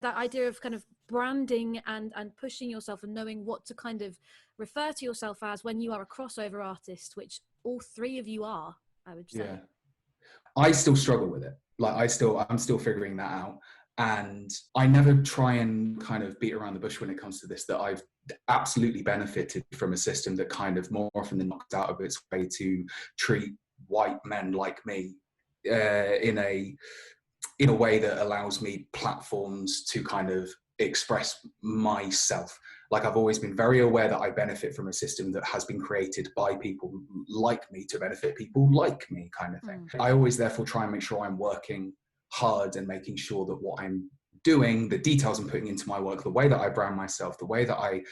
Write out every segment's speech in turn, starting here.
that idea of kind of branding and pushing yourself and knowing what to kind of refer to yourself as when you are a crossover artist, which all three of you are, I would say. Yeah. I still struggle with it. Like I'm still figuring that out. And I never try and kind of beat around the bush when it comes to this, that I've absolutely benefited from a system that kind of more often than not goes out of its way to treat white men like me in a way that allows me platforms to kind of express myself. Like, I've always been very aware that I benefit from a system that has been created by people like me to benefit people like me, kind of thing. I always therefore try and make sure I'm working hard and making sure that what I'm doing, the details I'm putting into my work, the way that I brand myself, the way that I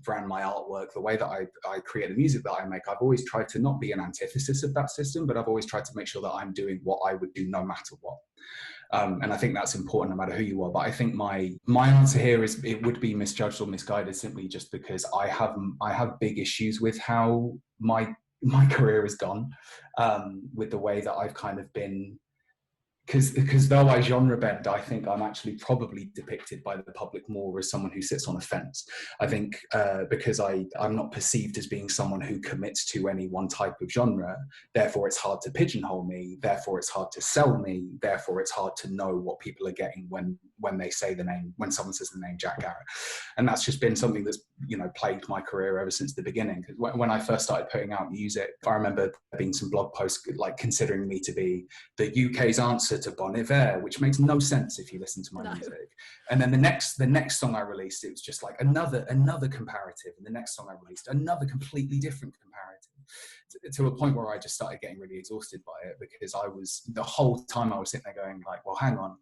brand my artwork, the way that I create the music that I make, I've always tried to not be an antithesis of that system, but I've always tried to make sure that I'm doing what I would do no matter what. And I think that's important no matter who you are. But I think my answer here is it would be misjudged or misguided simply just because I have big issues with how my career has gone, with the way that I've kind of been. Because though I genre bend, I think I'm actually probably depicted by the public more as someone who sits on a fence. I think because I'm not perceived as being someone who commits to any one type of genre, therefore it's hard to pigeonhole me, therefore it's hard to sell me, therefore it's hard to know what people are getting when they say the name, when someone says the name Jack Garratt. And that's just been something that's, plagued my career ever since the beginning. Because when I first started putting out music, I remember there being some blog posts like considering me to be the UK's answer to Bon Iver, which makes no sense if you listen to my music. And then the next song I released, it was just like another comparative, and the next song I released, another completely different comparative, to a point where I just started getting really exhausted by it, because the whole time I was sitting there going like, well, hang on,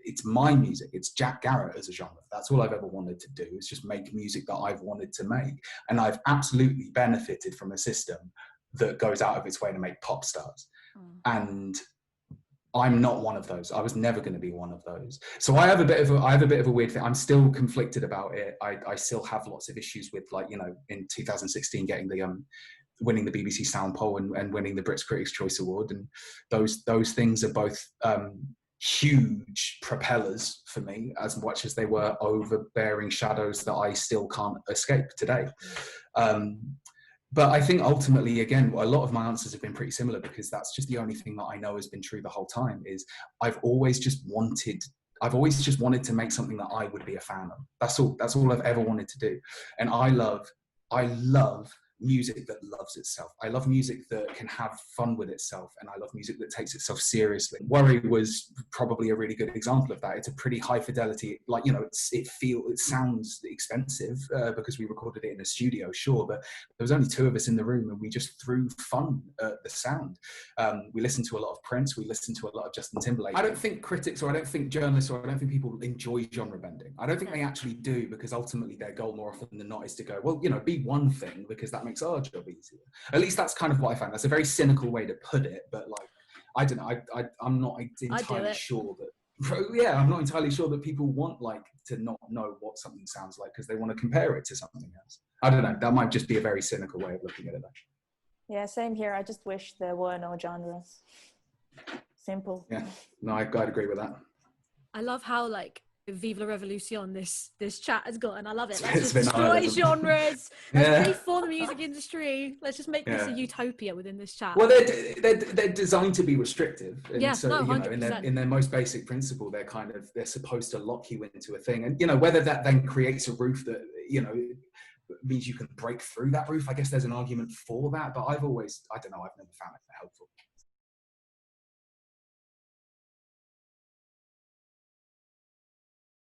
it's my music, it's Jack Garratt as a genre. That's all I've ever wanted to do, is just make music that I've wanted to make. And I've absolutely benefited from a system that goes out of its way to make pop stars. And I'm not one of those. I was never going to be one of those. So I have a bit of a weird thing. I'm still conflicted about it. I still have lots of issues with, like, in 2016 getting the winning the BBC Sound Poll and winning the Brits Critics' Choice Award, and those things are both huge propellers for me, as much as they were overbearing shadows that I still can't escape today. But I think ultimately, again, a lot of my answers have been pretty similar, because that's just the only thing that I know has been true the whole time, is I've always just wanted to make something that I would be a fan of. That's all I've ever wanted to do. And I love music that loves itself. I love music that can have fun with itself, and I love music that takes itself seriously. Worry was probably a really good example of that. It's a pretty high fidelity, like, it sounds expensive because we recorded it in a studio, sure, but there was only two of us in the room, and we just threw fun at the sound. We listened to a lot of Prince, we listened to a lot of Justin Timberlake. I don't think critics, or I don't think journalists, or I don't think people enjoy genre bending. I don't think they actually do, because ultimately their goal more often than not is to go, well, be one thing, because that makes our job easier. At least that's kind of what I found. That's a very cynical way to put it, but like, I don't know. I'm not entirely sure that. Yeah, I'm not entirely sure that people want to not know what something sounds like because they want to compare it to something else. I don't know. That might just be a very cynical way of looking at it. Yeah, same here. I just wish there were no genres. Simple. Yeah, no, I'd agree with that. I love how Vive la Revolution this chat has got, and I love it. Let's just destroy genres. Let's reform the music industry. Let's just make this a utopia within this chat. Well, they're designed to be restrictive, and so 100%. in their most basic principle, they're supposed to lock you into a thing, and whether that then creates a roof that means you can break through that roof. I guess there's an argument for that, but I've never found it helpful.